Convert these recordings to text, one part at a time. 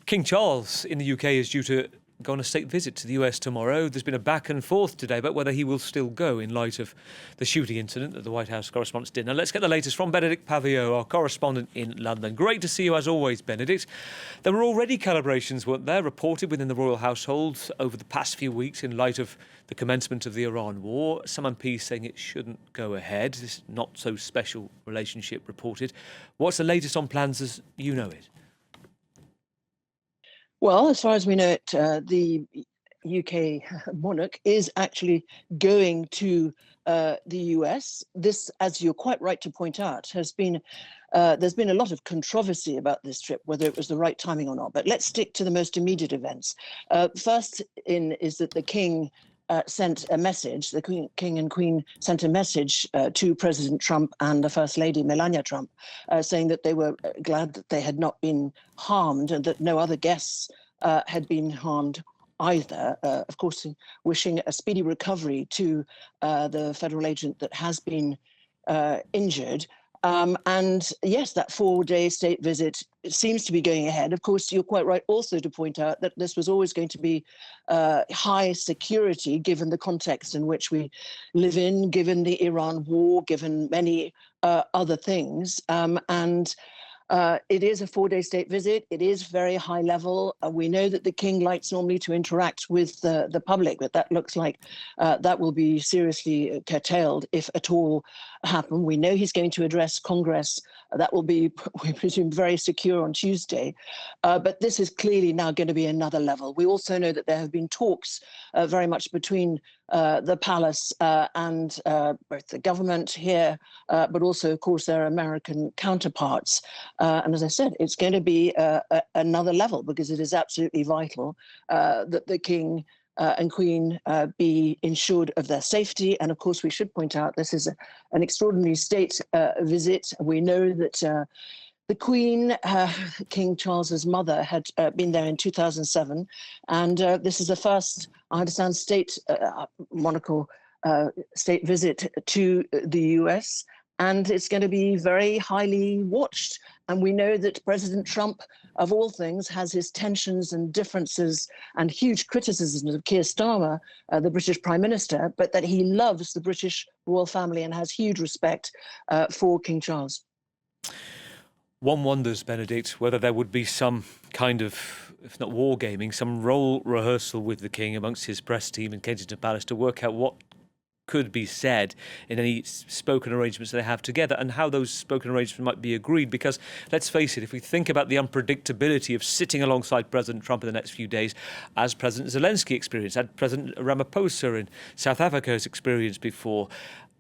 King Charles in the UK is due to go on a state visit to the US tomorrow. There's been a back and forth today about whether he will still go in light of the shooting incident at the White House Correspondents' Dinner. Let's get the latest from Bénédicte Paviot, our correspondent in London. Great to see you as always, Bénédicte. There were already calibrations, weren't there, reported within the royal household over the past few weeks in light of the commencement of the Iran war. Some MPs saying it shouldn't go ahead. This not so special relationship reported. What's the latest on plans as you know it? Well, as far as we know it, the UK monarch is actually going to the US. This, as you're quite right to point out, has been there's been a lot of controversy about this trip, whether it was the right timing or not. But let's stick to the most immediate events. First is that the King sent a message, the King and Queen sent a message to President Trump and the First Lady, Melania Trump, saying that they were glad that they had not been harmed and that no other guests had been harmed either. Of course, wishing a speedy recovery to the federal agent that has been injured. And yes, that 4-day state visit seems to be going ahead. Of course, you're quite right also to point out that this was always going to be high security, given the context in which we live in, given the Iran war, given many other things. It is a 4-day state visit. It is very high level. We know that the King likes normally to interact with the public, but that looks like that will be seriously curtailed, if at all happen. We know he's going to address Congress. That will be, we presume, very secure on Tuesday. But this is clearly now going to be another level. We also know that there have been talks very much between the palace and both the government here, but also, of course, their American counterparts. And as I said, it's going to be another level, because it is absolutely vital that the King and Queen be ensured of their safety. And of course, we should point out this is an extraordinary state visit. We know that the Queen, King Charles's mother, had been there in 2007. And this is the first, I understand, monarchical state visit to the US. And it's going to be very highly watched. And we know that President Trump, of all things, has his tensions and differences and huge criticisms of Keir Starmer, the British Prime Minister, but that he loves the British royal family and has huge respect for King Charles. One wonders, Bénédicte, whether there would be some kind of, if not wargaming, some role rehearsal with the King amongst his press team in Kensington Palace to work out what could be said in any spoken arrangements they have together, and how those spoken arrangements might be agreed. Because let's face it, if we think about the unpredictability of sitting alongside President Trump in the next few days, as President Zelensky experienced, as President Ramaphosa in South Africa has experienced before,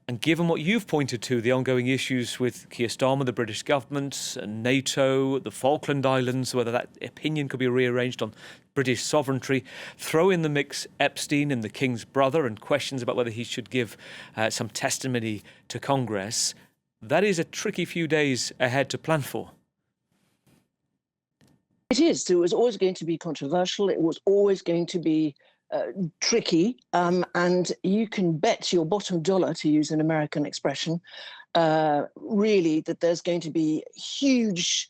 and given what you've pointed to, the ongoing issues with Keir Starmer, the British government, NATO, the Falkland Islands, whether that opinion could be rearranged on British sovereignty, throw in the mix Epstein and the King's brother and questions about whether he should give some testimony to Congress, that is a tricky few days ahead to plan for. It is. It was always going to be controversial. It was always going to be tricky, and you can bet your bottom dollar, to use an American expression, really, that there's going to be huge,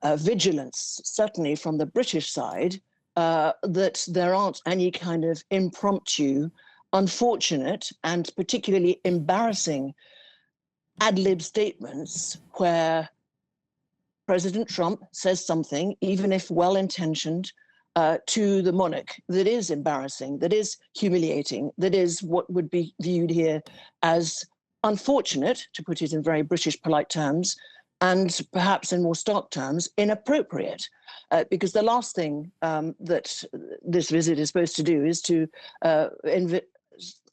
vigilance, certainly from the British side, that there aren't any kind of impromptu, unfortunate, and particularly embarrassing ad-lib statements where President Trump says something, even if well-intentioned, to the monarch that is embarrassing, that is humiliating, that is what would be viewed here as unfortunate, to put it in very British polite terms, and perhaps in more stark terms, inappropriate. Because the last thing that this visit is supposed to do is to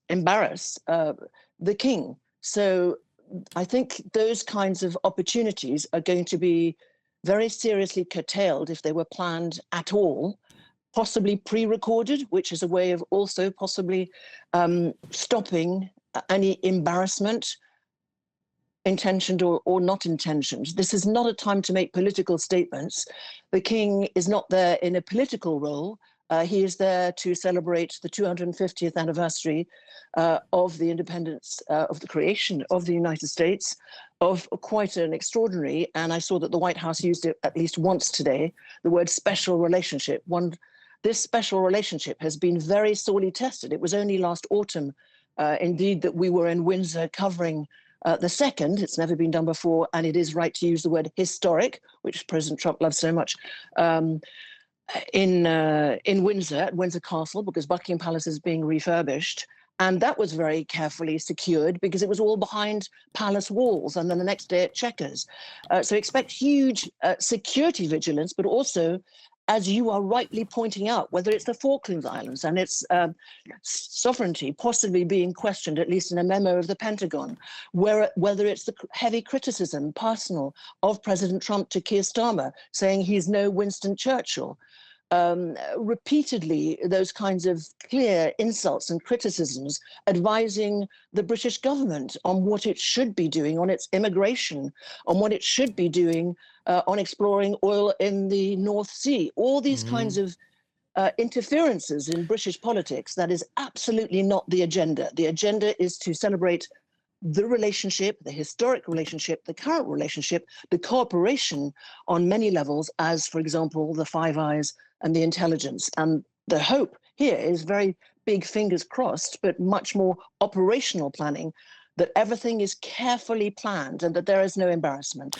embarrass the King. So I think those kinds of opportunities are going to be very seriously curtailed if they were planned at all, possibly pre-recorded, which is a way of also possibly stopping any embarrassment, intentioned or not intentioned. This is not a time to make political statements. The King is not there in a political role. He is there to celebrate the 250th anniversary of the independence, of the creation of the United States, of quite an extraordinary, and I saw that the White House used it at least once today, the word special relationship. This special relationship has been very sorely tested. It was only last autumn, indeed, that we were in Windsor covering the second. It's never been done before, and it is right to use the word historic, which President Trump loves so much, in Windsor, at Windsor Castle, because Buckingham Palace is being refurbished. And that was very carefully secured because it was all behind palace walls, and then the next day at Chequers. So expect huge security vigilance, but also, as you are rightly pointing out, whether it's the Falklands Islands and its sovereignty possibly being questioned, at least in a memo of the Pentagon, whether it's the heavy criticism, personal, of President Trump to Keir Starmer, saying he's no Winston Churchill. Repeatedly, those kinds of clear insults and criticisms, advising the British government on what it should be doing on its immigration, on what it should be doing on exploring oil in the North Sea. All these kinds of interferences in British politics, that is absolutely not the agenda. The agenda is to celebrate the relationship, the historic relationship, the current relationship, the cooperation on many levels, as, for example, the Five Eyes and the intelligence. And the hope here is very big fingers crossed, but much more operational planning, that everything is carefully planned and that there is no embarrassment.